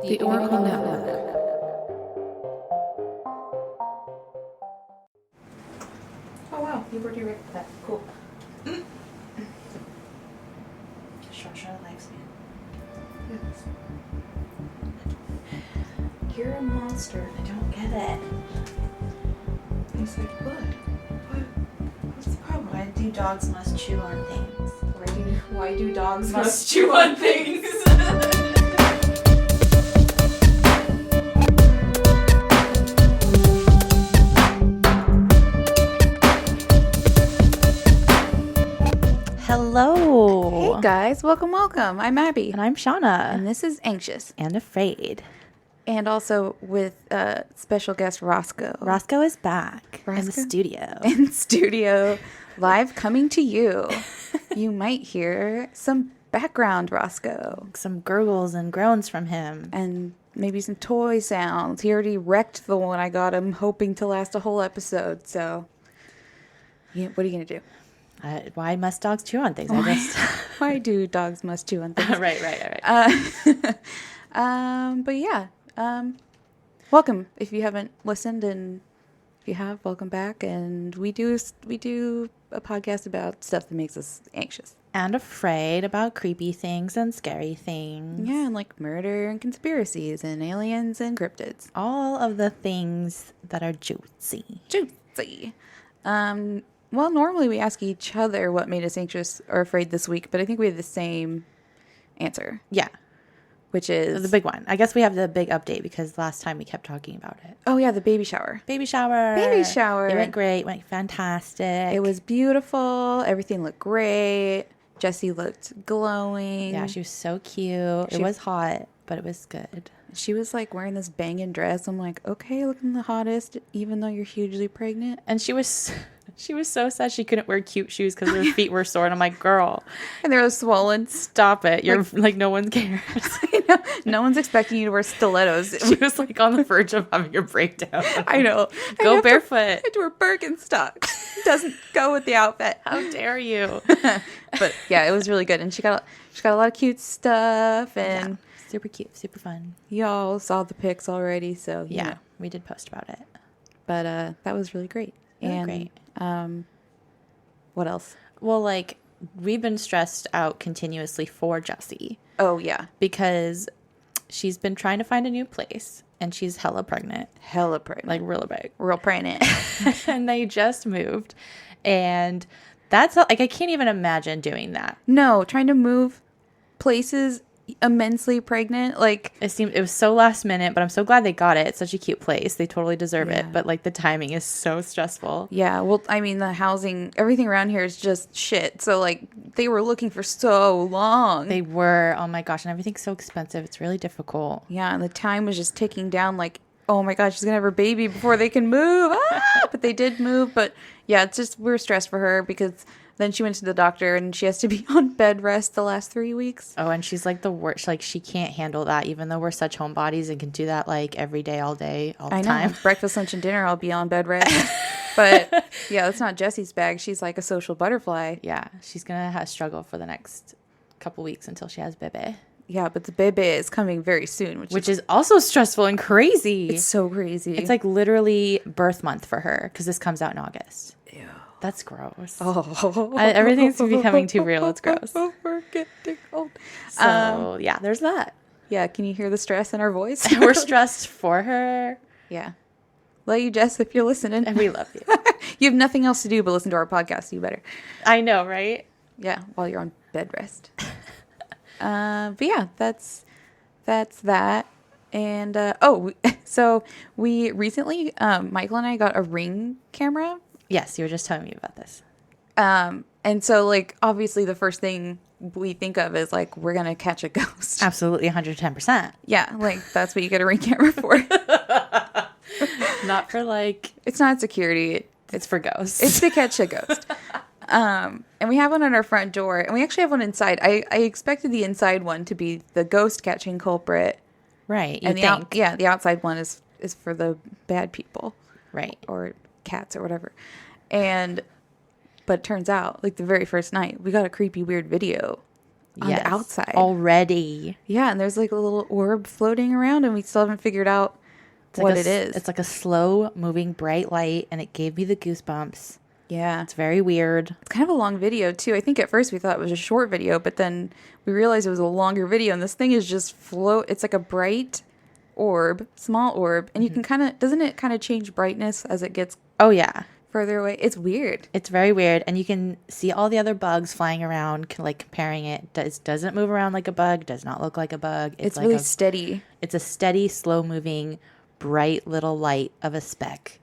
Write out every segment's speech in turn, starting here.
The Oracle Network. Oh wow, you were direct with that. Cool. Shawna likes me. Yes. You're a monster. I don't get it. I said, what? What's the problem? Why do dogs must chew on things? Why do dogs must chew on things? Hello. Hey guys, welcome. I'm Abby. And I'm Shawna. And this is Anxious. And Afraid. And also with special guest Roscoe. Roscoe is back in the studio. In studio, live coming to you. You might hear some background Roscoe. Some gurgles and groans from him. And maybe some toy sounds. He already wrecked the one I got him, hoping to last a whole episode. So, yeah, what are you going to do? Why must dogs chew on things? Why do dogs must chew on things? Right. But yeah, welcome. If you haven't listened, and if you have, welcome back. And we do a podcast about stuff that makes us anxious and afraid about creepy things and scary things. Yeah, and like murder and conspiracies and aliens and cryptids. All of the things that are juicy. Well, normally we ask each other what made us anxious or afraid this week, but I think we have the same answer. Yeah. Which is the big one. I guess we have the big update because last time we kept talking about it. Oh, yeah, the baby shower. Baby shower. It went great. Went fantastic. It was beautiful. Everything looked great. Jessie looked glowing. Yeah, she was so cute. It was hot, but it was good. She was like wearing this banging dress. I'm like, okay, looking the hottest, even though you're hugely pregnant. And she was so sad she couldn't wear cute shoes because her feet were sore. And I'm like, girl. And they were swollen. Stop it. You're like no one cares. I know. No one's expecting you to wear stilettos. She was like on the verge of having a breakdown. I know. Go barefoot. I had to wear Birkenstocks. Doesn't go with the outfit. How dare you? But yeah, it was really good. And she got a lot of cute stuff. And yeah, super cute, super fun. Y'all saw the pics already, so yeah, we did post about it. But that was really great. Great. What else? Well, like we've been stressed out continuously for Jessie. Oh yeah, because she's been trying to find a new place, and she's hella pregnant, like really big, real pregnant. And they just moved, and that's like I can't even imagine doing that. No, trying to move places immensely pregnant, like it was so last minute, but I'm so glad they got it. It's such a cute place, they totally deserve it, but like the timing is so stressful. Yeah, well, I mean, the housing, everything around here is just shit, so like they were looking for so long. They were, oh my gosh, and everything's so expensive. It's really difficult. Yeah, and the time was just ticking down, like, oh my gosh, she's gonna have her baby before they can move. But they did move. But yeah, it's just we're stressed for her because then she went to the doctor and she has to be on bed rest the last 3 weeks. Oh, and she's like the worst. Like she can't handle that, even though we're such homebodies and can do that like every day, all day, all the time. Breakfast, lunch, and dinner, I'll be on bed rest. But yeah, that's not Jessie's bag. She's like a social butterfly. Yeah, she's gonna struggle for the next couple weeks until she has bebe. Yeah, but the baby is coming very soon, which is also stressful and crazy. It's so crazy. It's like literally birth month for her because this comes out in August. Ew. That's gross. Oh. Everything's becoming too real. It's gross. We're getting old. So, yeah, there's that. Yeah, can you hear the stress in our voice? We're stressed for her. Yeah. Love you, Jess, if you're listening. And we love you. You have nothing else to do but listen to our podcast. You better. I know, right? Yeah, while you're on bed rest. But yeah, that's that. And, so we recently, Michael and I got a Ring camera. Yes, you were just telling me about this. And so, like, obviously the first thing we think of is, like, we're going to catch a ghost. Absolutely, 110%. Yeah, like, that's what you get a Ring camera for. Not for, like... It's not security. It's for ghosts. It's to catch a ghost. And we have one on our front door, and we actually have one inside. I expected the inside one to be the ghost catching culprit. Right, and the outside one is for the bad people. Right. Or cats or whatever. But it turns out, like the very first night, we got a creepy, weird video on the outside. Already. Yeah, and there's like a little orb floating around, and we still haven't figured out what it is. It's like a slow moving bright light, and it gave me the goosebumps. Yeah. It's very weird. It's kind of a long video, too. I think at first we thought it was a short video, but then we realized it was a longer video, and this thing is just It's like a bright orb, small orb, and you can kind of... Doesn't it kind of change brightness as it gets... Oh, yeah. Further away? It's weird. It's very weird, and you can see all the other bugs flying around, like comparing it. Doesn't move around like a bug, does not look like a bug. It's like really steady. It's a steady, slow-moving, bright little light of a speck.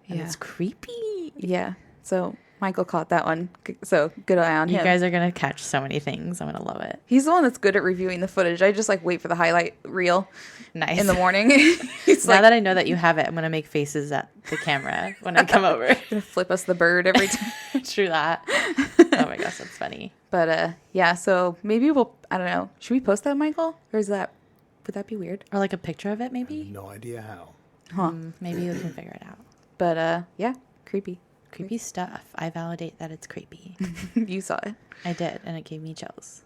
And it's creepy. Yeah. So Michael caught that one. So good eye on him. You guys are going to catch so many things. I'm going to love it. He's the one that's good at reviewing the footage. I just like wait for the highlight reel. Nice. In the morning. Now that I know that you have it, I'm going to make faces at the camera when I come over. Gonna flip us the bird every time. True that. Oh my gosh, that's funny. But yeah, so maybe I don't know. Should we post that, Michael? Or would that be weird? Or like a picture of it, maybe? No idea how. Huh. Maybe we can figure it out. But yeah, creepy. Creepy stuff. I validate that it's creepy. You saw it. I did, and it gave me chills.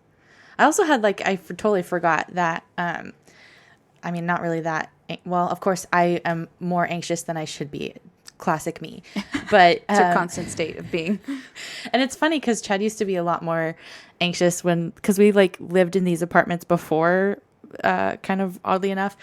I also had totally forgot that, I mean, not really that, well, of course, I am more anxious than I should be. Classic me. But It's a constant state of being. And it's funny because Chad used to be a lot more anxious because we lived in these apartments before, kind of oddly enough,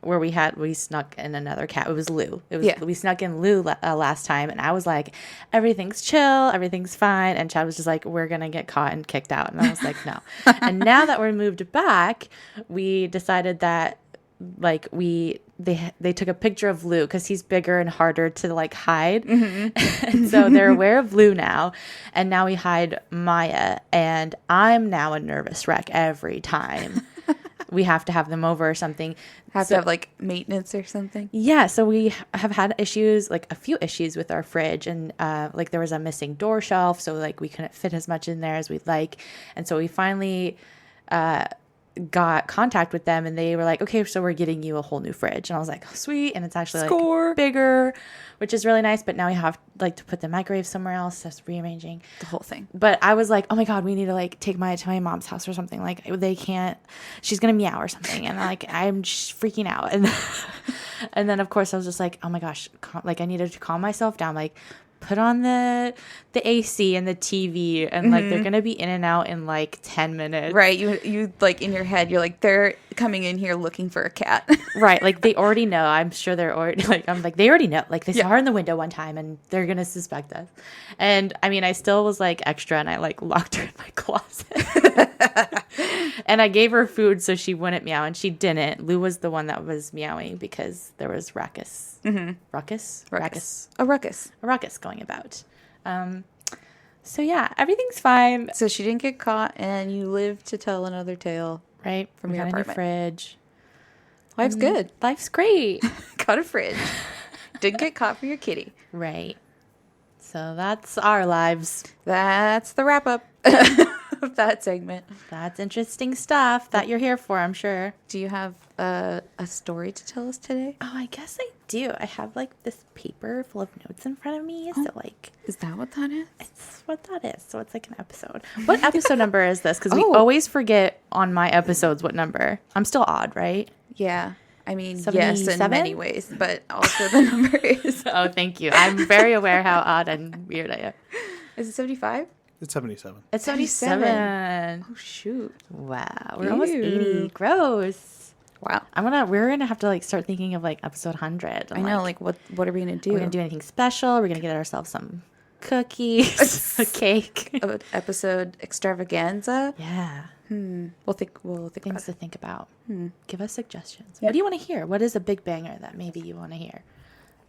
where we snuck in another cat. It was Lou. We snuck in Lou last time, and I was like, everything's chill, everything's fine, and Chad was just like, we're gonna get caught and kicked out, and I was like, no. And now that we're moved back, we decided that they took a picture of Lou because he's bigger and harder to hide. Mm-hmm. And so they're aware of Lou now, and now we hide Maya, and I'm now a nervous wreck every time we have to have them over or something. To have maintenance or something. Yeah, so we have had issues, a few issues with our fridge, and there was a missing door shelf, so we couldn't fit as much in there as we'd like, and so we finally got contact with them, and they were like, okay, so we're getting you a whole new fridge. And I was like, oh, sweet. And it's actually bigger, which is really nice, but now we have to put the microwave somewhere else. That's rearranging the whole thing. But I was like, oh my god, we need to take Maya to my mom's house or something. They can't, she's gonna meow or something, and I'm just freaking out. And then of course I was just like, oh my gosh, I needed to calm myself down, put on the AC and the TV, and they're gonna be in and out in 10 minutes. Right. You in your head, you're like, they're coming in here looking for a cat. Right. They already know. I'm sure they're already they already know. They saw her in the window one time, and they're gonna suspect us. And I mean, I still was extra, and I locked her in my closet. And I gave her food so she wouldn't meow, and she didn't. Lou was the one that was meowing because there was ruckus. Mm-hmm. Ruckus. A ruckus going about. So yeah, everything's fine. So she didn't get caught, and you live to tell another tale. Right. From your apartment. A new fridge. Life's good. Life's great. Got a fridge. Didn't get caught for your kitty. Right. So that's our lives. That's the wrap up of that segment. That's interesting stuff that you're here for, I'm sure. Do you have a story to tell us today? Oh, I guess I do. I have this paper full of notes in front of me. Oh, so is that what that is? It's what that is. So it's an episode. What episode number is this? Because we always forget on my episodes what number. I'm still odd, right? Yeah. I mean, 77? Yes, in many ways, but also the number is. Oh, thank you. I'm very aware how odd and weird I am. Is it 75? It's 77. It's 77. Oh, shoot. Wow. We're almost 80. Gross. Wow. We're going to have to start thinking of episode 100. I know. What are we going to do? We're going to do anything special. We're going to get ourselves some cookies, a cake. An episode extravaganza? Yeah. We'll think Things to think about. Give us suggestions. Yeah. What do you want to hear? What is a big banger that maybe you want to hear?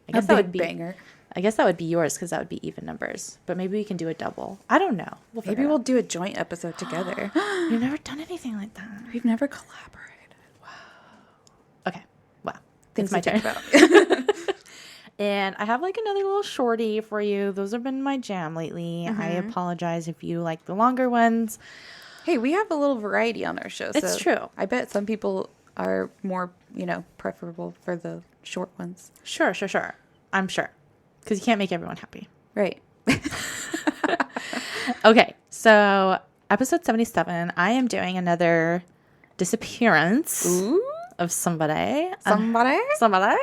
I guess that would be banger. I guess that would be yours because that would be even numbers. But maybe we can do a double. I don't know. Maybe we'll do a joint episode together. We've never done anything like that. We've never collaborated. Wow. Okay. Wow. Things it's my to turn. think about. And I have another little shorty for you. Those have been my jam lately. I apologize if you like the longer ones. Hey, we have a little variety on our show. It's true. I bet some people are more, preferable for the short ones. Sure. I'm sure. Because you can't make everyone happy. Right. Okay. So episode 77, I am doing another disappearance of somebody. Somebody? Somebody.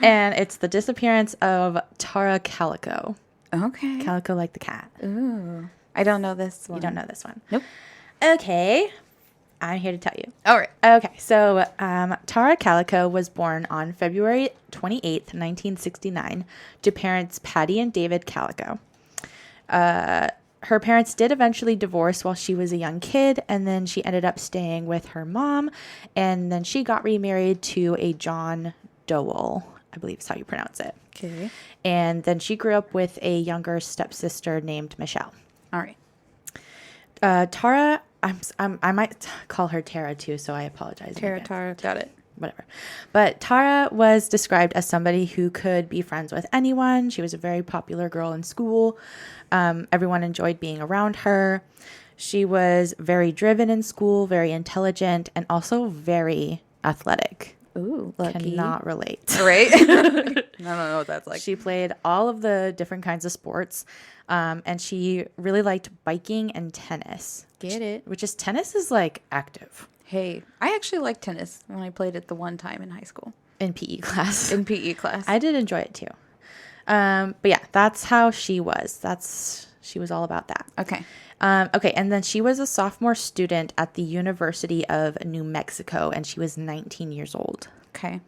And it's the disappearance of Tara Calico. Okay. Calico like the cat. Ooh. I don't know this one. You don't know this one. Nope. Okay. I'm here to tell you. All right. Okay. So Tara Calico was born on February 28th, 1969 to parents Patty and David Calico. Her parents did eventually divorce while she was a young kid, and then she ended up staying with her mom, and then she got remarried to a John Dowell, I believe is how you pronounce it. Okay. And then she grew up with a younger stepsister named Michelle. All right. Tara, I might call her Tara too, so I apologize. Tara. Got it. Whatever. But Tara was described as somebody who could be friends with anyone. She was a very popular girl in school. Everyone enjoyed being around her. She was very driven in school, very intelligent, and also very athletic. Ooh, lucky. Cannot relate. Right? I don't know what that's like. She played all of the different kinds of sports, and she really liked biking and tennis. Get it. Which is, tennis is like active. Hey, I actually liked tennis when I played it the one time in high school. In PE class. In PE class. I did enjoy it too. But yeah, that's how she was. She was all about that. Okay. Okay, and then she was a sophomore student at the University of New Mexico, and she was 19 years old. Okay.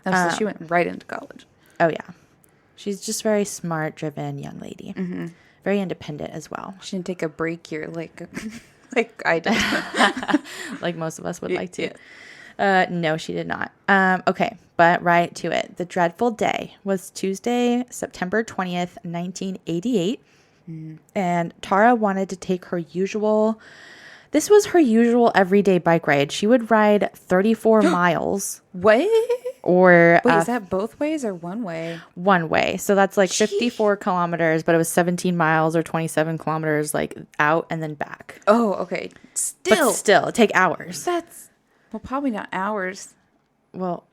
Oh, so she went right into college. Oh, yeah. She's just very smart, driven young lady. Mm-hmm. Very independent as well. She didn't take a break here like I did. Like most of us would like to. Yeah. No, she did not. Okay, but right to it. The dreadful day was Tuesday, September 20th, 1988. And Tara wanted to take her usual everyday bike ride. She would ride 34 miles. What? Or wait, is that both ways or one way? One way. So that's like 54 kilometers, but it was 17 miles or 27 kilometers like out and then back. Oh, okay. Still, it'd take hours. That's, well, probably not hours. Well,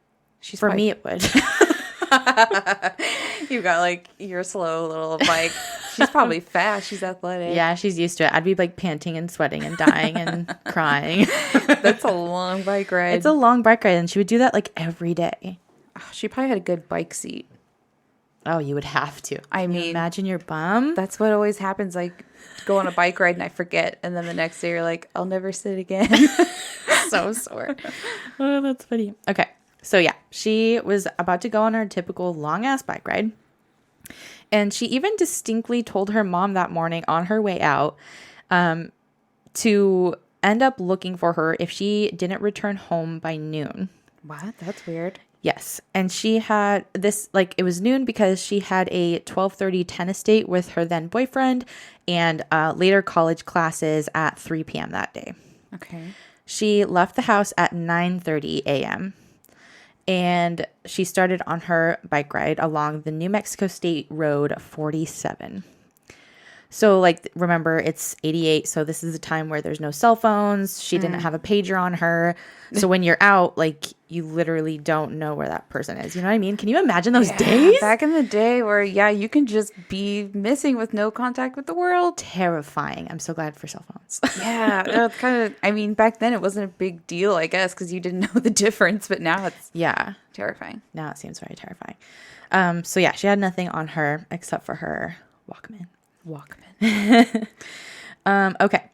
for me it would. You got like your slow little bike. She's probably fast. She's athletic. Yeah, she's used to it. I'd be like panting and sweating and dying and crying. That's a long bike ride. It's a long bike ride, and she would do that like every day. Oh, she probably had a good bike seat. Oh, you would have to. I Can you mean, imagine your bum. That's what always happens. Like, go on a bike ride and I forget, and then the next day you're like, I'll never sit again. So sore. Oh, that's funny. Okay. So yeah, she was about to go on her typical long ass bike ride. And she even distinctly told her mom that morning on her way out to end up looking for her if she didn't return home by noon. What? That's weird. Yes. And she had this, like, it was noon because she had a 12:30 tennis date with her then boyfriend and later college classes at 3 p.m. that day. Okay. She left the house at 9:30 a.m. and she started on her bike ride along the New Mexico State Road 47. So, like, remember, it's 88, so this is a time where there's no cell phones. She didn't have a pager on her. So when you're out, like, you literally don't know where that person is. You know what I mean? Can you imagine those days? Back in the day where, you can just be missing with no contact with the world. Terrifying. I'm so glad for cell phones. Yeah, that's kind of, I mean, back then it wasn't a big deal, I guess, because you didn't know the difference, but now it's terrifying. Now it seems very terrifying. So yeah, she had nothing on her except for her Walkman. Okay.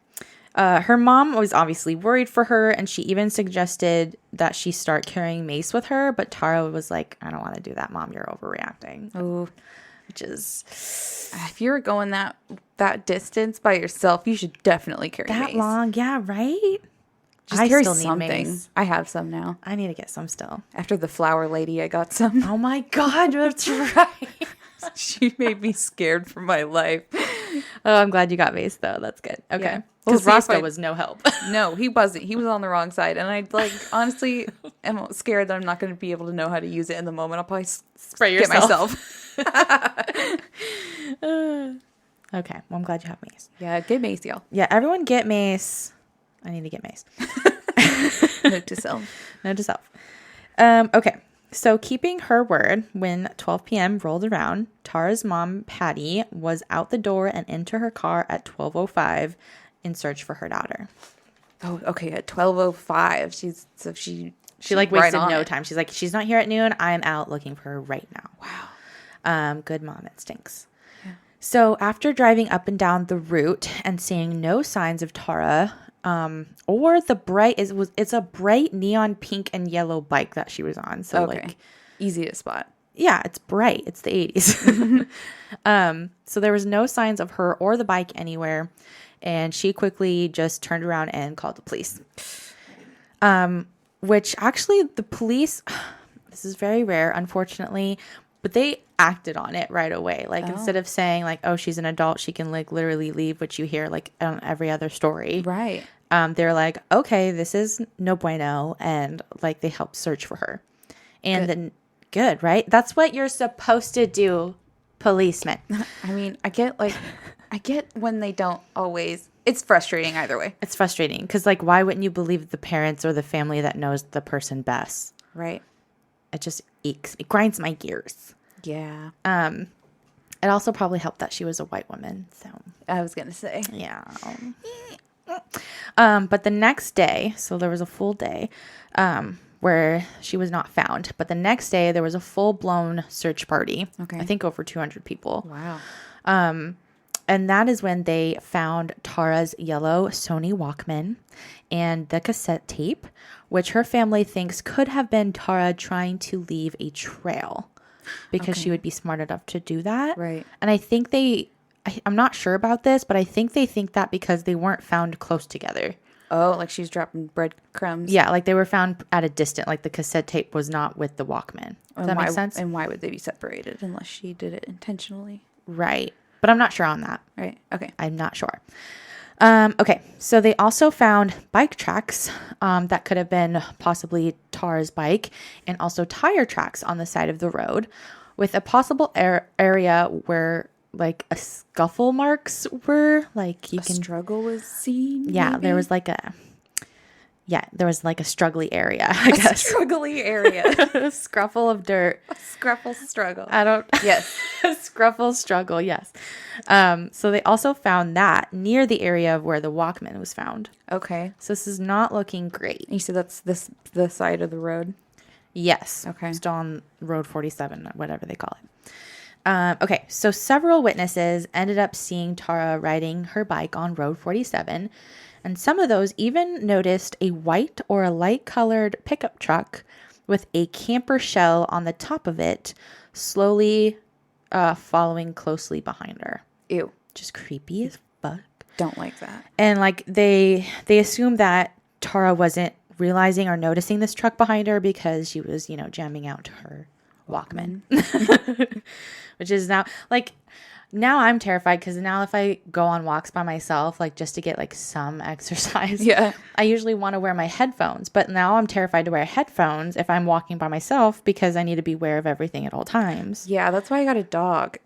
Her mom was obviously worried for her, and she even suggested that she start carrying mace with her, but Tara was like, I don't want to do that, Mom. You're overreacting. Oh, which is, if you're going that distance by yourself, you should definitely carry that mace. long. Yeah, right? I carry something. I have some now. I need to get some still. After the flower lady, I got some. Oh my God, that's right. She made me scared for my life. Oh, I'm glad you got mace though. That's good. Okay. Because Roscoe was no help. No, he wasn't. He was on the wrong side. And I honestly am scared that I'm not going to be able to know how to use it in the moment. I'll probably spray yourself. Okay. Well, I'm glad you have mace. Yeah, get mace, y'all. Yeah, everyone get mace. I need to get mace. Note to self. Note to self. Okay. So keeping her word, when 12 p.m. rolled around, Tara's mom, Patty, was out the door and into her car at 12:05 in search for her daughter. Oh, okay. At 12:05, she like right wasted on no it. time. She's like, she's not here at noon. I'm out looking for her right now. Wow. Good mom. It stinks. Yeah. So after driving up and down the route and seeing no signs of Tara, or it's a bright neon pink and yellow bike that she was on. So like easy to spot. Yeah, it's bright. It's the 80s. So there was no signs of her or the bike anywhere. And she quickly just turned around and called the police. Which actually the police, this is very rare, unfortunately, but they acted on it right away. Like instead of saying like, oh, she's an adult, she can like literally leave, which you hear like on every other story. Right. They're like, okay, this is no bueno. And like they helped search for her. And then good, right? That's what you're supposed to do, policemen. I mean, I get when they don't always. It's frustrating either way. It's frustrating because, like, why wouldn't you believe the parents or the family that knows the person best? Right. It just aches. It grinds my gears. Yeah. It also probably helped that she was a white woman. So I was gonna say. Yeah. But the next day, so there was a full day, where she was not found. But the next day, there was a full-blown search party. Okay. I think over 200 people. Wow. And that is when they found Tara's yellow Sony Walkman and the cassette tape, which her family thinks could have been Tara trying to leave a trail because she would be smart enough to do that. Right. And I think I'm not sure about this, but I think they think that because they weren't found close together. Oh, like she's dropping breadcrumbs. Yeah, like they were found at a distance. Like the cassette tape was not with the Walkman. Does that make sense? And why would they be separated unless she did it intentionally? Right. But I'm not sure on that. Right. Okay. I'm not sure. Okay. So they also found bike tracks that could have been possibly Tara's bike and also tire tracks on the side of the road with a possible area where like a scuffle marks were. Like you can struggle was seen. Yeah. Maybe? There was like a struggly area, I guess. Struggly area. A scruffle of dirt. A scruffle struggle. Yes. A scruffle struggle, yes. So they also found that near the area of where the Walkman was found. Okay. So this is not looking great. You said that's the side of the road? Yes. Okay. Still on Road 47, whatever they call it. Okay, so several witnesses ended up seeing Tara riding her bike on Road 47. And some of those even noticed a white or a light-colored pickup truck with a camper shell on the top of it, slowly following closely behind her. Ew. Just creepy as fuck. Don't like that. And like they assumed that Tara wasn't realizing or noticing this truck behind her because she was, jamming out to her Walkman. Which is now, like... Now I'm terrified because now if I go on walks by myself, like just to get like some exercise, I usually want to wear my headphones. But now I'm terrified to wear headphones if I'm walking by myself because I need to be aware of everything at all times. Yeah, that's why I got a dog.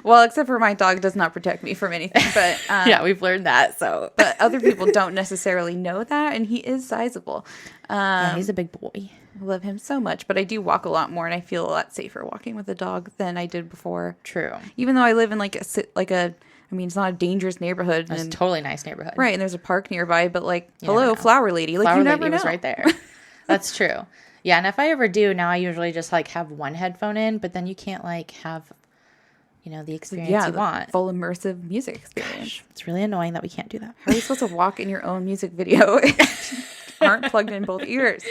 Well, except for my dog does not protect me from anything. But yeah, we've learned that. So, but other people don't necessarily know that, and he is sizable. Yeah, he's a big boy. I love him so much, but I do walk a lot more, and I feel a lot safer walking with a dog than I did before. True. Even though I live in I mean, it's not a dangerous neighborhood. It's a totally nice neighborhood. Right, and there's a park nearby, but hello, flower lady. Like, flower you never lady know. was right there. That's true. Yeah, and if I ever do, now I usually just like have one headphone in, but then you can't like have, the experience you want. Full immersive music experience. Gosh, it's really annoying that we can't do that. How are you supposed to walk in your own music video? Aren't plugged in both ears.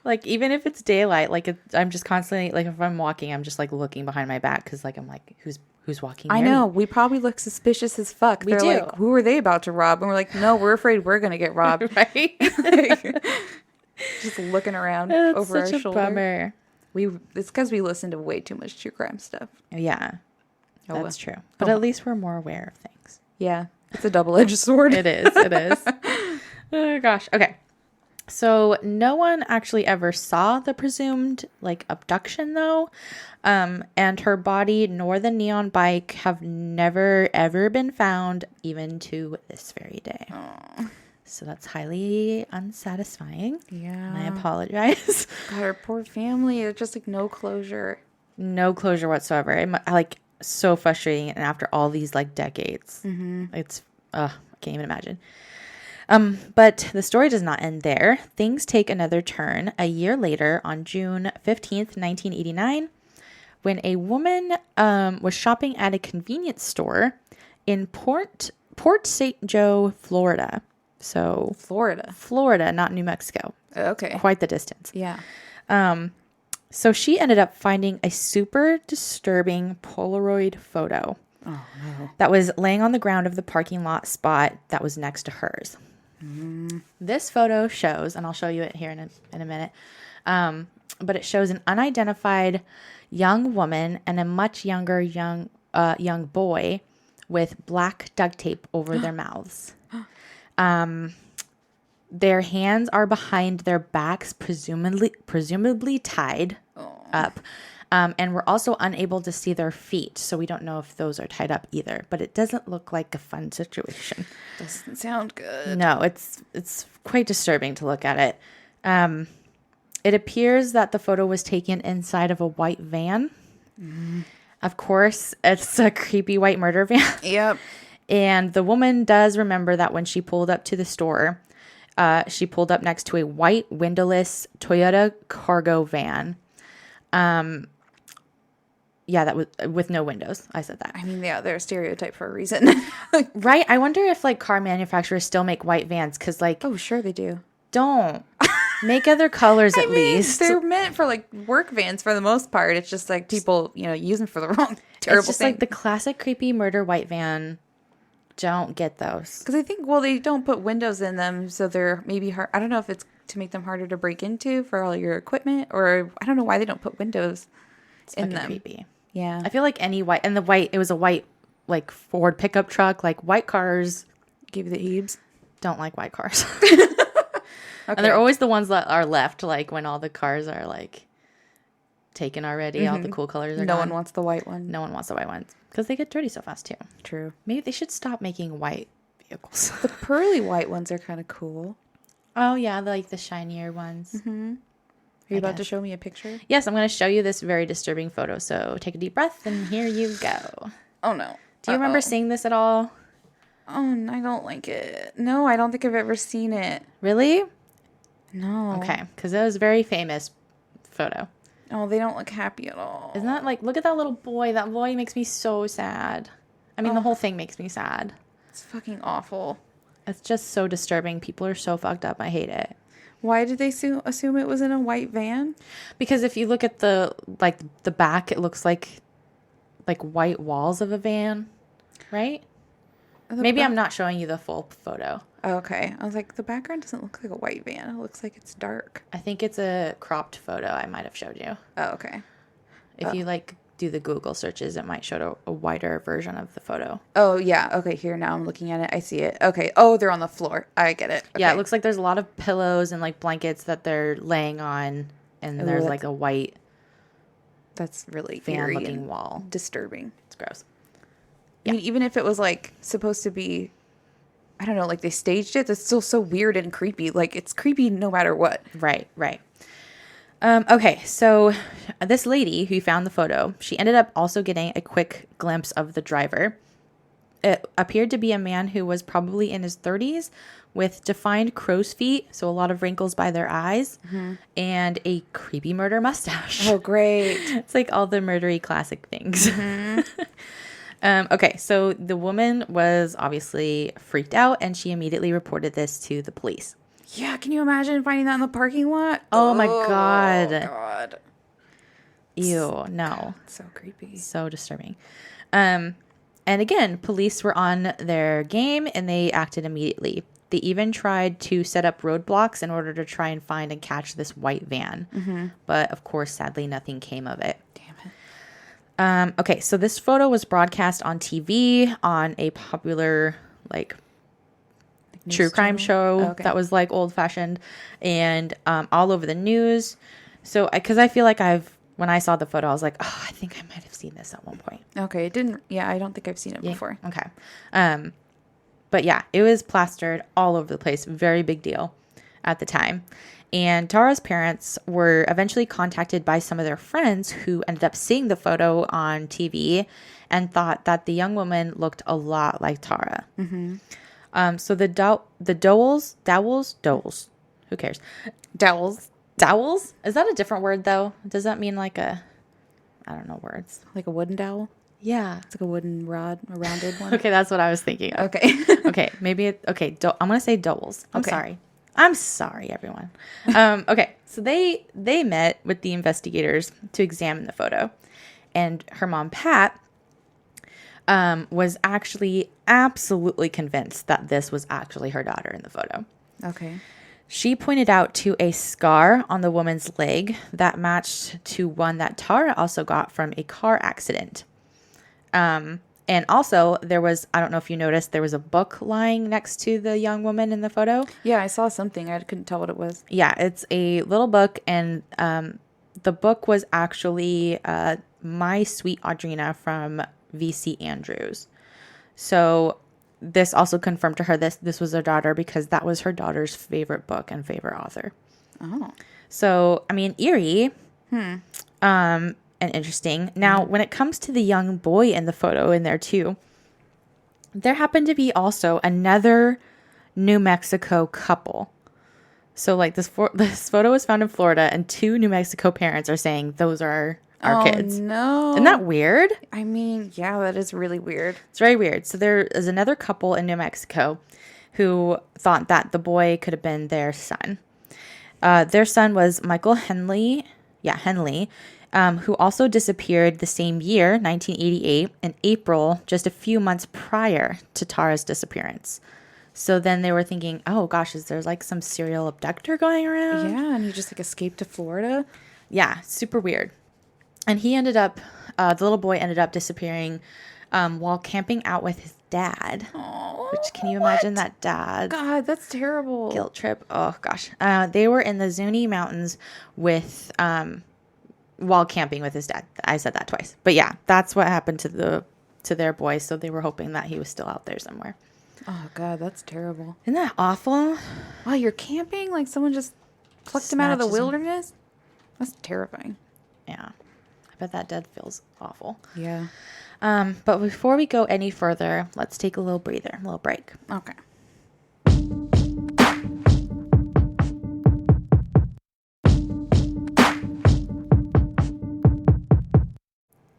Like, even if it's daylight, like, I'm just constantly, like, if I'm walking, I'm just, like, looking behind my back because, like, I'm like, who's walking I near know. me? We probably look suspicious as fuck. We They're do. like, who are they about to rob? And we're like, no, we're afraid we're going to get robbed. Right? Just looking around That's over such our a shoulder. Bummer. It's because we listen to way too much true crime stuff. Yeah. Oh, That's true. But at least we're more aware of things. Yeah. It's a double-edged sword. It is. It is. Oh, gosh. Okay. So no one actually ever saw the presumed like abduction though. And her body nor the neon bike have never ever been found even to this very day. Aww. So that's highly unsatisfying. Yeah. And I apologize. God, her poor family. It's just like no closure. No closure whatsoever. Like so frustrating. And after all these like decades, it's Can't even imagine. But the story does not end there. Things take another turn a year later on June 15th, 1989, when a woman was shopping at a convenience store in Port St. Joe, Florida. So Florida, not New Mexico. Okay. Quite the distance. Yeah. So she ended up finding a super disturbing Polaroid photo that was laying on the ground of the parking lot spot that was next to hers. This photo shows, and I'll show you it here in a minute, but it shows an unidentified young woman and a much younger young boy with black duct tape over their mouths. Their hands are behind their backs, presumably tied up. And we're also unable to see their feet, so we don't know if those are tied up either. But it doesn't look like a fun situation. Doesn't sound good. No, it's quite disturbing to look at it. It appears that the photo was taken inside of a white van. Of course, it's a creepy white murder van. Yep. And the woman does remember that when she pulled up to the store, she pulled up next to a white windowless Toyota cargo van. Yeah, that was with no windows. I said that. I mean, yeah, they're a stereotype for a reason. Right? I wonder if like car manufacturers still make white vans because like, oh, sure they do. Don't make other colors at least. They're meant for like work vans for the most part. It's just like people, use them for the wrong terrible It's just thing. like the classic creepy murder white van. Don't get those. Because I think, they don't put windows in them, so they're maybe hard. I don't know if it's to make them harder to break into for all your equipment, or I don't know why they don't put windows in them. Creepy. Yeah. I feel like any white, and it was a white, like Ford pickup truck, like white cars. Give you the heebs. Don't like white cars. Okay. And they're always the ones that are left, like when all the cars are like taken already, all the cool colors are No gone. one wants the white one. No one wants the white ones because they get dirty so fast too. True. Maybe they should stop making white vehicles. The pearly white ones are kind of cool. Oh yeah, like the shinier ones. Mm-hmm. Are you about to show me a picture? Yes, I'm going to show you this very disturbing photo. So take a deep breath and here you go. Oh no. Do you remember seeing this at all? Oh, I don't like it. No, I don't think I've ever seen it. Really? No. Okay, because it was a very famous photo. Oh, they don't look happy at all. Isn't that like, look at that little boy. That boy makes me so sad. I mean, the whole thing makes me sad. It's fucking awful. It's just so disturbing. People are so fucked up. I hate it. Why did they assume it was in a white van? Because if you look at the back, it looks like white walls of a van, right? Maybe I'm not showing you the full photo. Okay. I was like, the background doesn't look like a white van. It looks like it's dark. I think it's a cropped photo I might have showed you. Oh, okay. If you do the Google searches, it might show a wider version of the photo. Oh, yeah. Okay, here, now I'm looking at it. I see it. Okay. Oh, they're on the floor. I get it. Okay. Yeah, it looks like there's a lot of pillows and like blankets that they're laying on, and there's like a white that's really fan looking wall. Disturbing. It's gross. I mean, even if it was like supposed to be, I don't know, like they staged it, that's still so weird and creepy. Like it's creepy no matter what. Right. Okay, so this lady who found the photo, she ended up also getting a quick glimpse of the driver. It appeared to be a man who was probably in his 30s with defined crow's feet, so a lot of wrinkles by their eyes, and a creepy murder mustache. Oh, great. It's like all the murdery classic things. Okay, so the woman was obviously freaked out, and she immediately reported this to the police. Yeah, can you imagine finding that in the parking lot? Oh my God. God. Ew, no. So creepy. So disturbing. And again, police were on their game and they acted immediately. They even tried to set up roadblocks in order to try and find and catch this white van. But of course, sadly, nothing came of it. Damn it. Okay, so this photo was broadcast on TV on a popular, true crime show that was old fashioned and all over the news. So, because I feel like when I saw the photo, I was like, oh, I think I might have seen this at one point. Okay, it didn't. Yeah, I don't think I've seen it before. Okay. But yeah, it was plastered all over the place. Very big deal at the time. And Tara's parents were eventually contacted by some of their friends who ended up seeing the photo on TV and thought that the young woman looked a lot like Tara. So the Dowells, who cares? Dowels. Dowels? Is that a different word though? Does that mean like a, I don't know words. Like a wooden dowel? Yeah. It's like a wooden rod, a rounded one. Okay, that's what I was thinking of. Okay. Okay, maybe I'm going to say Dowells. Okay. I'm sorry, everyone. Okay, so they met with the investigators to examine the photo. And her mom, Pat, was actually absolutely convinced that this was actually her daughter in the photo. Okay. She pointed out to a scar on the woman's leg that matched to one that Tara also got from a car accident. And also there was, I don't know if you noticed, there was a book lying next to the young woman in the photo. Yeah, I saw something. I couldn't tell what it was. Yeah, it's a little book, and the book was actually My Sweet Audrina from V.C. Andrews. So this also confirmed to her this was her daughter, because that was her daughter's favorite book and favorite author. Oh. So, I mean, eerie. And interesting. Now, when it comes to the young boy in the photo in there too, there happened to be also another New Mexico couple. So like this photo was found in Florida, and 2 New Mexico parents are saying those are our kids. No. Isn't that weird? I mean, yeah, that is really weird. It's very weird. So there is another couple in New Mexico who thought that the boy could have been their son. Their son was Michael Henley. Yeah, Henley. Who also disappeared the same year, 1988, in April, just a few months prior to Tara's disappearance. So then they were thinking, oh gosh, is there like some serial abductor going around? Yeah, and he just like escaped to Florida. Yeah, super weird. And he ended up, the little boy ended up disappearing while camping out with his dad. Oh, which, can you imagine that dad? God, that's terrible. Guilt trip. Oh gosh. They were in the Zuni Mountains with... while camping with his dad. I said that twice. But yeah, that's what happened to their boy. So they were hoping that he was still out there somewhere. Oh, God, that's terrible. Isn't that awful? Wow, you're camping? Like someone just plucked him out of the Snatches him. wilderness? That's terrifying. Yeah. I bet that death feels awful. Yeah. But before we go any further, let's take a little breather, a little break. Okay.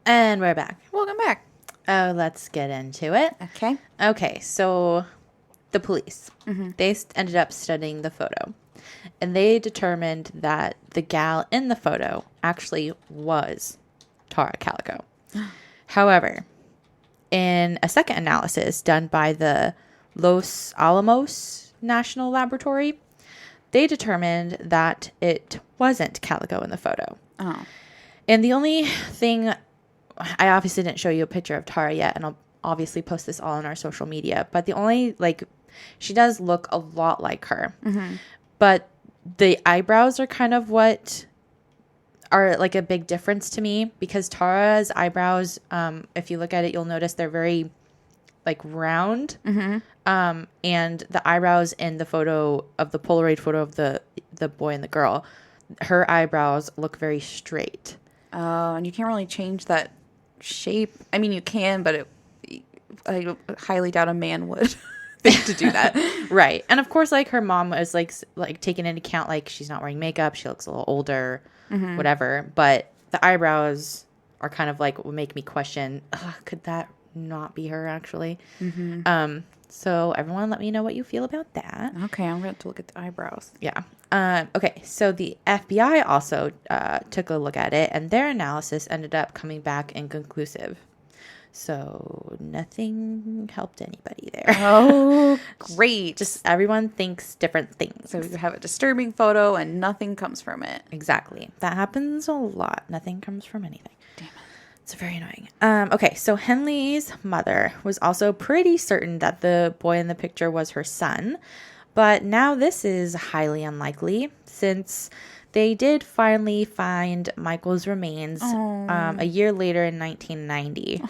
And we're back. Welcome back. Oh, let's get into it. Okay. Okay, so the police, they ended up studying the photo, and they determined that the gal in the photo actually was Tara Calico. However, in a second analysis done by the Los Alamos National Laboratory, they determined that it wasn't Calico in the photo. Oh. And the only thing, I obviously didn't show you a picture of Tara yet, and I'll obviously post this all on our social media, but the only, like, she does look a lot like her. But the eyebrows are kind of what are, like, a big difference to me, because Tara's eyebrows, if you look at it, you'll notice they're very, like, round. And the eyebrows in the photo of the Polaroid photo of the boy and the girl, her eyebrows look very straight. Oh, and you can't really change that shape. I mean, you can, but I highly doubt a man would think to do that. Right. And of course, like, her mom was like taking into account, like, she's not wearing makeup, she looks a little older, whatever. But the eyebrows are kind of like, will make me question, could that not be her actually? So everyone, let me know what you feel about that. Okay, I'm going to look at the eyebrows. Yeah. Okay, so the FBI also took a look at it, and their analysis ended up coming back inconclusive. So nothing helped anybody there. Oh, great. Just everyone thinks different things. So you have a disturbing photo and nothing comes from it. Exactly. That happens a lot. Nothing comes from anything. Damn it. It's very annoying. Okay, so Henley's mother was also pretty certain that the boy in the picture was her son. But now this is highly unlikely, since they did finally find Michael's remains a year later in 1990.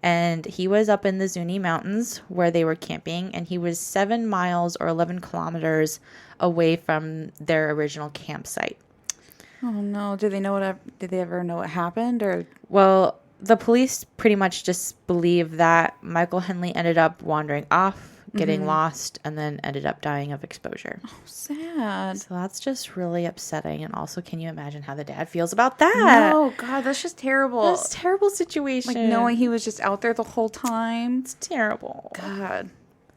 And he was up in the Zuni Mountains where they were camping, and he was 7 miles or 11 kilometers away from their original campsite. Oh no! Did they ever know what happened, or? Well, the police pretty much just believe that Michael Henley ended up wandering off getting lost, and then ended up dying of exposure. Sad. So that's just really upsetting. And also, can you imagine how the dad feels about that? No, God, that's just terrible. That's a terrible situation. Like knowing he was just out there the whole time. It's terrible. God.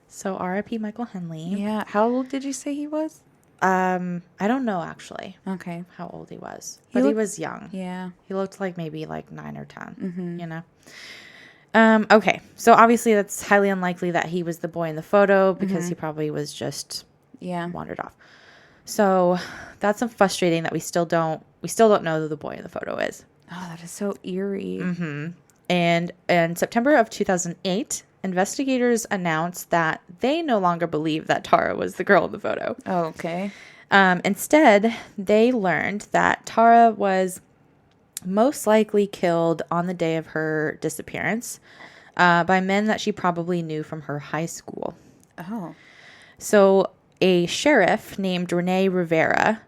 So R.I.P. Michael Henley. Yeah. How old did you say he was? I don't know actually. Okay. How old he was, but he was young. Yeah. He looked like maybe like 9 or 10. You know. Okay. So obviously that's highly unlikely that he was the boy in the photo because he probably was just wandered off. So that's frustrating that we still don't know who the boy in the photo is. Oh, that is so eerie. And in September of 2008, investigators announced that they no longer believe that Tara was the girl in the photo. Oh, okay. Instead, they learned that Tara was most likely killed on the day of her disappearance by men that she probably knew from her high school. Oh. So a sheriff named Rene Rivera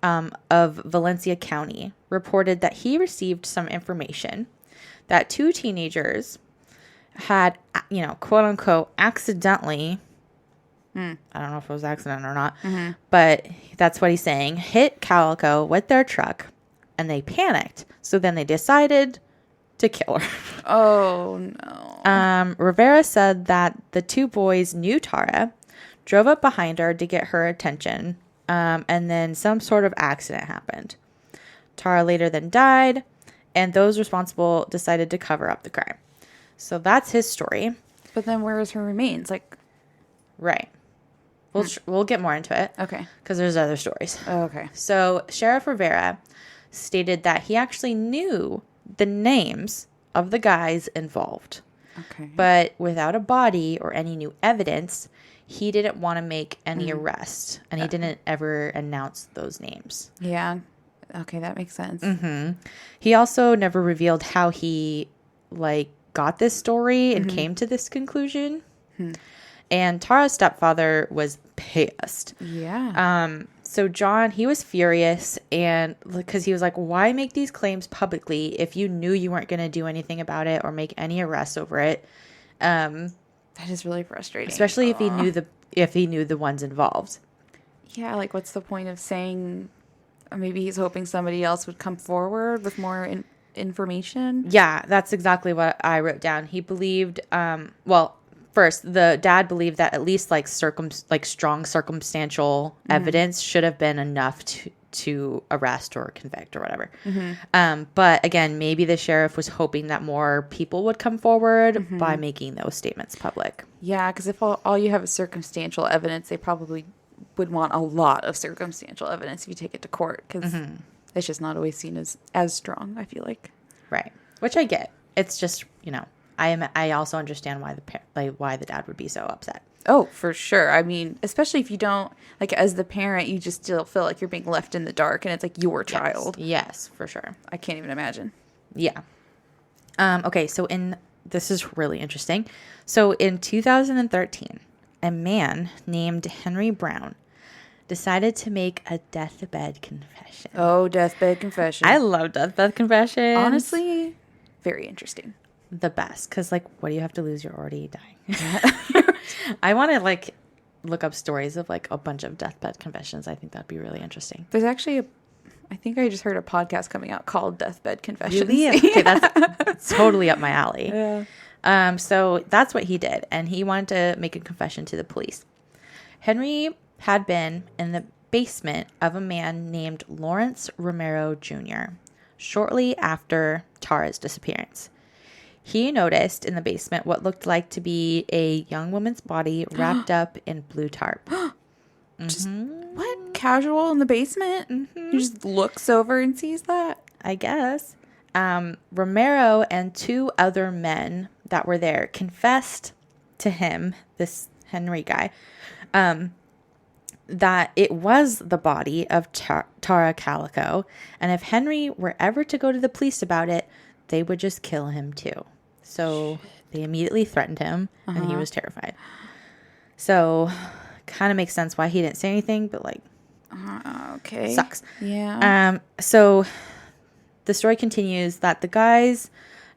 of Valencia County reported that he received some information that 2 teenagers had, quote unquote, accidentally, I don't know if it was accident or not, but that's what he's saying, hit Calico with their truck, and they panicked. So then they decided to kill her. Oh, no. Rivera said that the 2 boys knew Tara, drove up behind her to get her attention, and then some sort of accident happened. Tara later then died, and those responsible decided to cover up the crime. So that's his story. But then where is her remains? Like, right. We'll get more into it. Okay. Because there's other stories. Oh, okay. So Sheriff Rivera stated that he actually knew the names of the guys involved. Okay. But without a body or any new evidence, he didn't want to make any arrests. And he didn't ever announce those names. Yeah. Okay, that makes sense. He also never revealed how he, got this story and came to this conclusion. And Tara's stepfather was pissed. Yeah. So John, he was furious, and because he was like, why make these claims publicly if you knew you weren't going to do anything about it or make any arrests over it? That is really frustrating. Especially if he knew the ones involved. Yeah, like what's the point of saying maybe he's hoping somebody else would come forward with more information? Yeah, that's exactly what I wrote down. He believed, first, the dad believed that at least strong circumstantial evidence should have been enough to arrest or convict or whatever. But again, maybe the sheriff was hoping that more people would come forward by making those statements public. Yeah, because if all you have is circumstantial evidence, they probably would want a lot of circumstantial evidence if you take it to court, because it's just not always seen as strong, I feel like. Right. Which I get. It's just, I also understand why the dad would be so upset. Oh, for sure. I mean, especially if you don't, as the parent, you just still feel like you're being left in the dark, and it's like your child. Yes, for sure. I can't even imagine. Yeah. Okay, so this is really interesting. So in 2013, a man named Henry Brown decided to make a deathbed confession. Oh, deathbed confession. I love deathbed confessions. Honestly, very interesting. The best, because what do you have to lose? You're already dying. I want to look up stories of a bunch of deathbed confessions. I think that'd be really interesting. There's actually I think I just heard a podcast coming out called Deathbed Confessions. Really? Okay, that's totally up my alley. Yeah. So that's what he did, and he wanted to make a confession to the police. Henry had been in the basement of a man named Lawrence Romero Jr. shortly after Tara's disappearance. He noticed in the basement what looked like to be a young woman's body wrapped up in blue tarp. Just what? Casual in the basement? He just looks over and sees that? I guess. Romero and 2 other men that were there confessed to him, this Henry guy, that it was the body of Tara Calico, and if Henry were ever to go to the police about it, they would just kill him too. So they immediately threatened him, and he was terrified. So kind of makes sense why he didn't say anything, but okay. Sucks. Yeah. So the story continues that the guys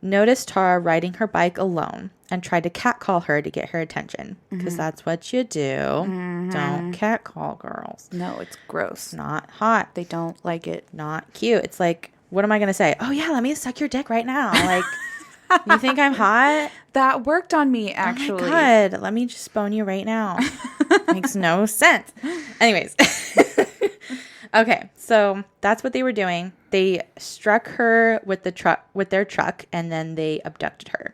noticed Tara riding her bike alone and tried to catcall her to get her attention. Because that's what you do. Don't catcall girls. No, it's gross. Not hot. They don't like it. Not cute. It's like, what am I going to say? Oh, yeah, let me suck your dick right now. Like, you think I'm hot? That worked on me, actually. Oh my God. Let me just bone you right now. Makes no sense. Anyways. Okay, so that's what they were doing. They struck her with their truck, and then they abducted her.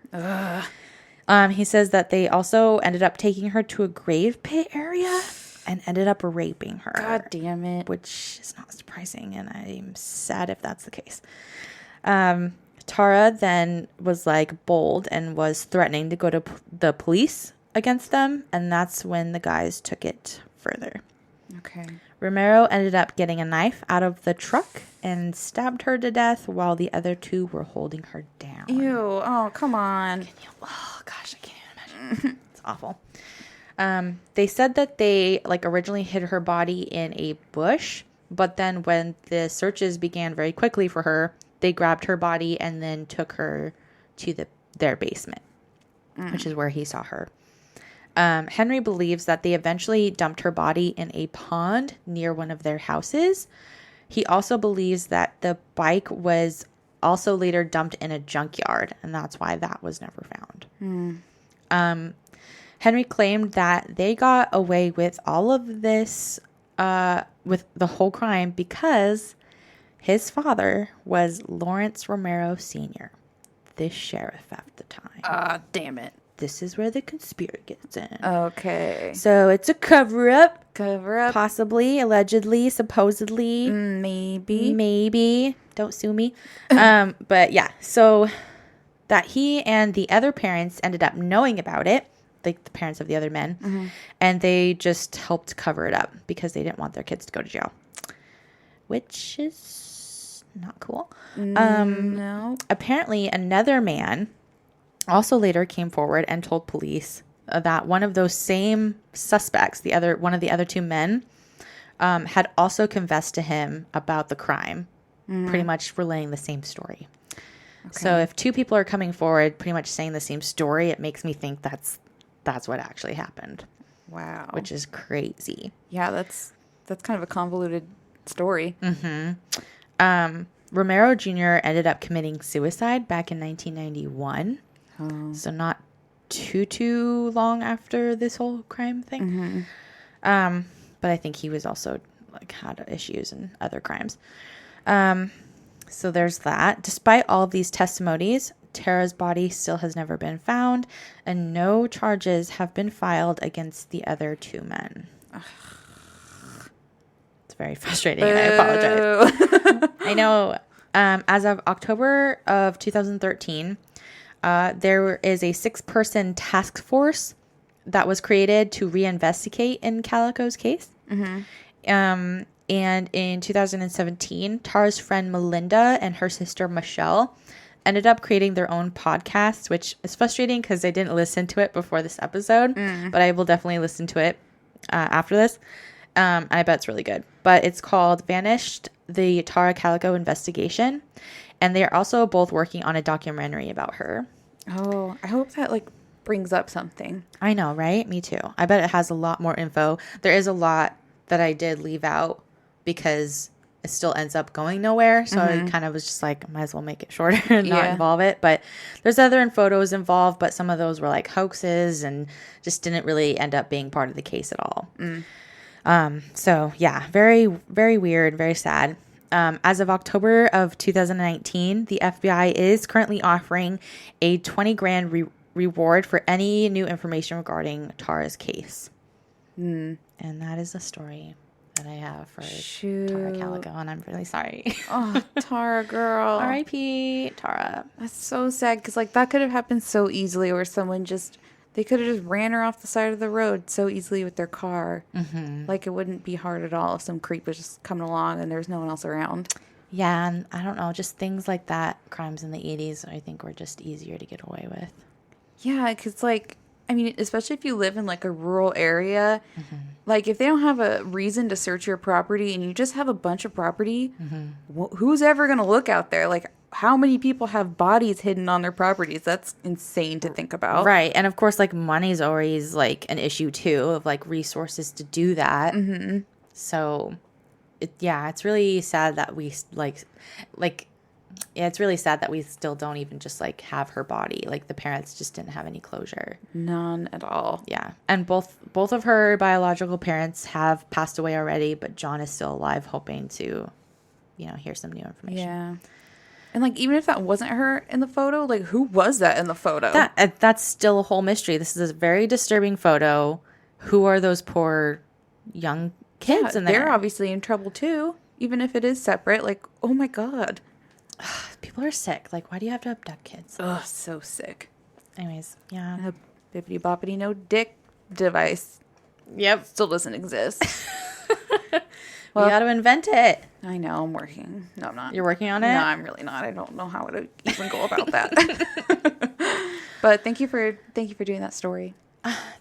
He says that they also ended up taking her to a grave pit area and ended up raping her. God damn it. Which is not surprising, and I'm sad if that's the case. Tara then was like bold and was threatening to go to the police against them, and that's when the guys took it further. Okay. Romero ended up getting a knife out of the truck and stabbed her to death while the other two were holding her down. Ew. Oh, come on. Oh, gosh, I can't even imagine. It's awful. They said that they originally hid her body in a bush, but then when the searches began very quickly for her, they grabbed her body and then took her to their basement, which is where he saw her. Henry believes that they eventually dumped her body in a pond near one of their houses. He also believes that the bike was also later dumped in a junkyard, and that's why that was never found. Henry claimed that they got away with all of this, with the whole crime, because his father was Lawrence Romero Sr., the sheriff at the time. Ah, damn it. This is where the conspiracy gets in. Okay. So it's a cover-up. Cover-up. Possibly, allegedly, supposedly. Maybe. Don't sue me. But yeah, so that he and the other parents ended up knowing about it, like the parents of the other men, and they just helped cover it up because they didn't want their kids to go to jail, which is not cool. No. Apparently, another man also later came forward and told police that one of those same suspects, one of the other two men, had also confessed to him about the crime, pretty much relaying the same story. Okay. So if two people are coming forward pretty much saying the same story, it makes me think that's what actually happened. Wow. Which is crazy. Yeah, that's kind of a convoluted story. Romero Jr. ended up committing suicide back in 1991. So not too long after this whole crime thing. But I think he was also had issues and other crimes. So there's that. Despite all of these testimonies, Tara's body still has never been found, and no charges have been filed against the other two men. It's very frustrating, and I apologize. I know. As of October of 2013, there is a 6-person task force that was created to reinvestigate in Calico's case. And in 2017, Tara's friend Melinda and her sister Michelle ended up creating their own podcast, which is frustrating because I didn't listen to it before this episode, but I will definitely listen to it after this. I bet it's really good. But it's called Vanished, the Tara Calico Investigation. And they are also both working on a documentary about her. Oh, I hope that brings up something. I know, right? Me too. I bet it has a lot more info. There is a lot that I did leave out because it still ends up going nowhere. So I kind of was just like, might as well make it shorter and not involve it. But there's other photos involved, but some of those were hoaxes and just didn't really end up being part of the case at all. So yeah, very, very weird, very sad. As of October of 2019, the FBI is currently offering a $20,000 reward for any new information regarding Tara's case. And that is the story that I have for Tara Calico, and I'm really sorry. Oh, Tara, girl. R.I.P. Tara. That's so sad because that could have happened so easily, where someone they could have just ran her off the side of the road so easily with their car. It wouldn't be hard at all if some creep was just coming along and there's no one else around. Yeah, and I don't know, just things like that, crimes in the 80s, I think were just easier to get away with. Yeah, because especially if you live in a rural area, if they don't have a reason to search your property and you just have a bunch of property, who's ever going to look out there? how many people have bodies hidden on their properties? That's insane to think about. Right. And of course, like, money's always like an issue too, of like resources to do that. Mm-hmm. So it's really sad that we it's really sad that we still don't even just like have her body. Like, the parents just didn't have any closure. None at all. Yeah. And both of her biological parents have passed away already, but John is still alive, hoping to, hear some new information. Yeah. And like, even if that wasn't her in the photo, like, who was that in the photo? That's still a whole mystery. This is a very disturbing photo. Who are those poor young kids in there? They're obviously in trouble too, even if it is separate. Like, oh my God. People are sick. Like, why do you have to abduct kids? Ugh, so sick. Anyways, yeah. And a bippity boppity no dick device. Yep. Still doesn't exist. Well, we got to invent it. I know, I'm working. No, I'm not. You're working on it? No, I'm really not. I don't know how to even go about that. But thank you for doing that story.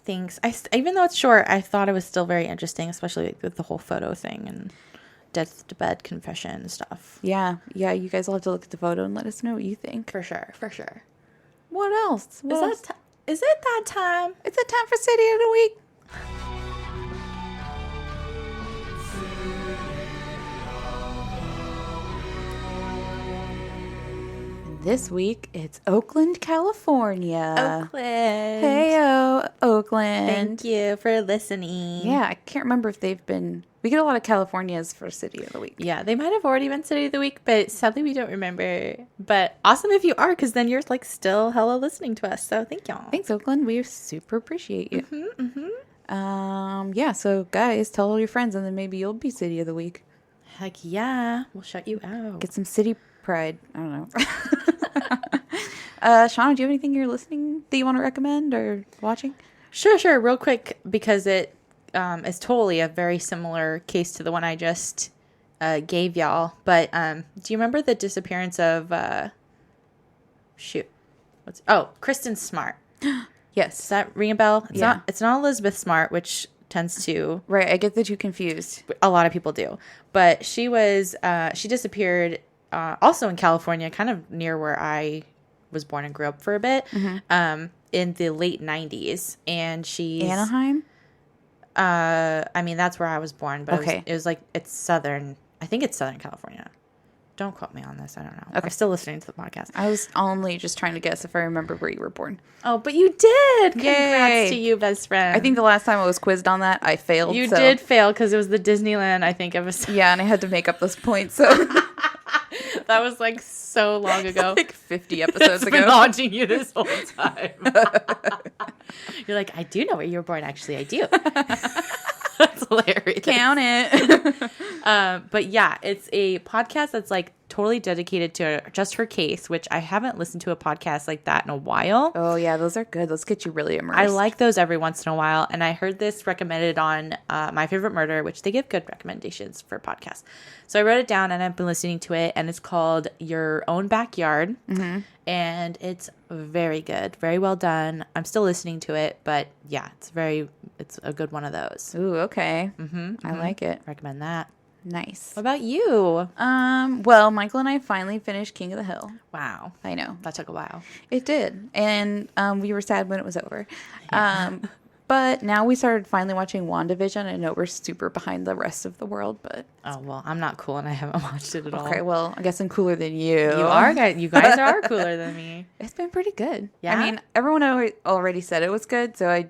Thanks. Even though it's short, I thought it was still very interesting, especially with the whole photo thing and deathbed confession stuff. Yeah. You guys will have to look at the photo and let us know what you think. For sure. What else? Is it that time? It's a time for City of the Week. This week, it's Oakland, California. Oakland. Hey-o, Oakland. Thank you for listening. Yeah, I can't remember if they've been... We get a lot of Californias for City of the Week. Yeah, they might have already been City of the Week, but sadly we don't remember. But awesome if you are, because then you're like still hella listening to us. So thank y'all. Thanks, Oakland. We super appreciate you. Yeah, so guys, tell all your friends, and then maybe you'll be City of the Week. Heck yeah. We'll shut you out. Get some city pride. I don't know. Shawna, do you have anything you're listening that you want to recommend or watching? Sure. Real quick, because it is totally a very similar case to the one I just gave y'all. But do you remember the disappearance of Kristen Smart? Yes. Does that ring a bell? Yeah. It's not Elizabeth Smart, which tends to... Right, I get the two confused. A lot of people do. But she disappeared also in California, kind of near where I was born and grew up for a bit, in the late 90s. And she's... Anaheim? I mean, that's where I was born, but okay. It was like, it's Southern... I think it's Southern California. Don't quote me on this. I don't know. Okay. I'm still listening to the podcast. I was only just trying to guess if I remember where you were born. Oh, but you did. Yay. Congrats to you, best friend. I think the last time I was quizzed on that, I failed. You did fail because it was the Disneyland, I think, episode. Yeah, and I had to make up those points. So that was like so long ago. Like 50 episodes ago. I've been watching you this whole time. You're like, I do know where you were born. Actually, I do. That's hilarious. Count it. But yeah, it's a podcast that's like totally dedicated to just her case, which I haven't listened to a podcast like that in a while. Oh yeah, those are good. Those get you really immersed. I like those every once in a while. And I heard this recommended on My Favorite Murder, which they give good recommendations for podcasts. So I wrote it down and I've been listening to it, and it's called Your Own Backyard. Mm-hmm. And it's very good. Very well done. I'm still listening to it, but yeah, it's a good one of those. Ooh, okay. I like it. Recommend that. Nice. What about you? Well, Michael and I finally finished King of the Hill. Wow. I know. That took a while. It did. And we were sad when it was over. Yeah. But now we started finally watching WandaVision. I know we're super behind the rest of the world, but... Oh, well, I'm not cool and I haven't watched it at all. Okay, well, I guess I'm cooler than you. You guys are cooler than me. It's been pretty good. Yeah? I mean, everyone already said it was good, so I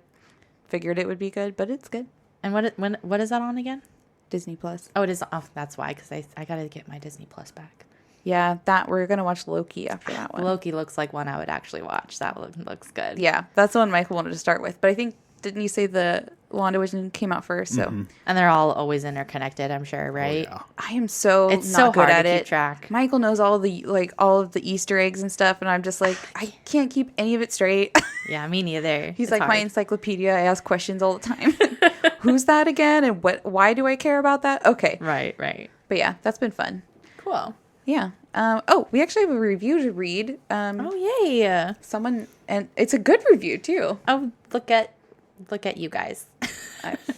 figured it would be good, but it's good. And what is that on again? Disney Plus. Oh, it is. Oh, that's why, because I got to get my Disney Plus back. Yeah, we're going to watch Loki after that one. Loki looks like one I would actually watch. That looks good. Yeah, that's the one Michael wanted to start with. But I think, didn't you say the WandaVision came out first? So, and they're all always interconnected, I'm sure, right? Oh, yeah. I am so it's not so good hard at to it. Keep track. Michael knows all of the Easter eggs and stuff, and I'm just like, I can't keep any of it straight. Yeah, me neither. He's like my encyclopedia. I ask questions all the time. Who's that again? And why do I care about that? Okay. Right. But yeah, that's been fun. Cool. Yeah. We actually have a review to read. Oh, yay. Someone, and it's a good review too. Oh, look at you guys.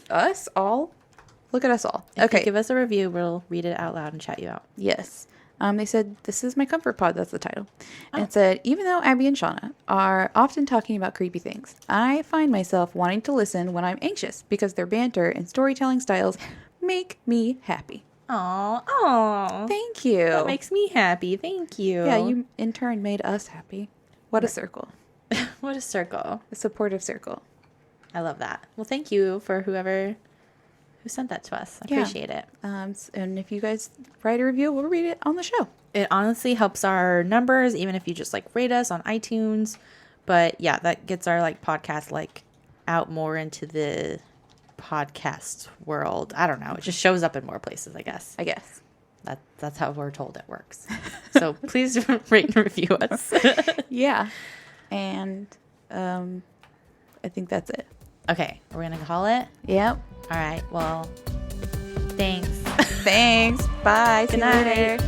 Us all. Look at us all. If Okay. you give us a review, we'll read it out loud and chat you out. Yes. They said, this is my comfort pod. That's the title. And it said, even though Abby and Shawna are often talking about creepy things, I find myself wanting to listen when I'm anxious because their banter and storytelling styles make me happy. Aw. Thank you. That makes me happy. Thank you. Yeah, you in turn made us happy. What a circle. What a circle. A supportive circle. I love that. Well, thank you for who sent that to us. I appreciate it. And if you guys write a review, we'll read it on the show. It honestly helps our numbers, even if you just like rate us on iTunes. But yeah, that gets our like podcast like out more into the podcast world. I don't know. It just shows up in more places, I guess. That's how we're told it works. So please rate and review us. Yeah. And I think that's it. Okay, we're gonna call it. Yep. All right. Well, thanks. Thanks. Bye. Good night. See you later.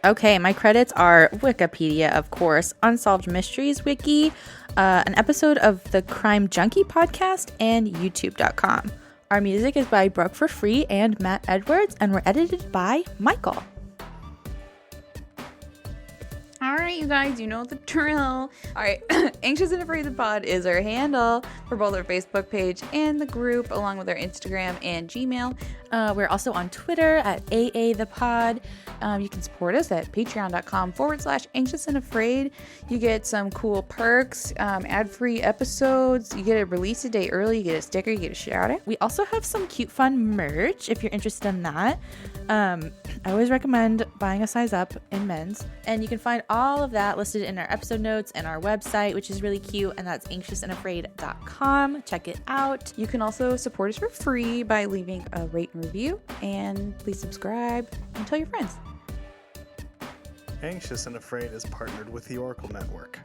Okay, my credits are Wikipedia, of course, Unsolved Mysteries Wiki, an episode of the Crime Junkie podcast, and YouTube.com. Our music is by Broke for Free and Matt Edwards, and we're edited by Michael. All right, you guys, you know the drill. All right, Anxious and Afraid the Pod is our handle for both our Facebook page and the group, along with our Instagram and Gmail. We're also on Twitter at AAThePod. You can support us at patreon.com/Anxious and Afraid. You get some cool perks, ad-free episodes. You get a release a day early. You get a sticker. You get a shout out. We also have some cute, fun merch if you're interested in that. I always recommend buying a size up in men's. And you can find all of that listed in our episode notes and our website, which is really cute. And that's anxiousandafraid.com. Check it out. You can also support us for free by leaving a rate and review. And please subscribe and tell your friends. Anxious and Afraid is partnered with the Oracle Network.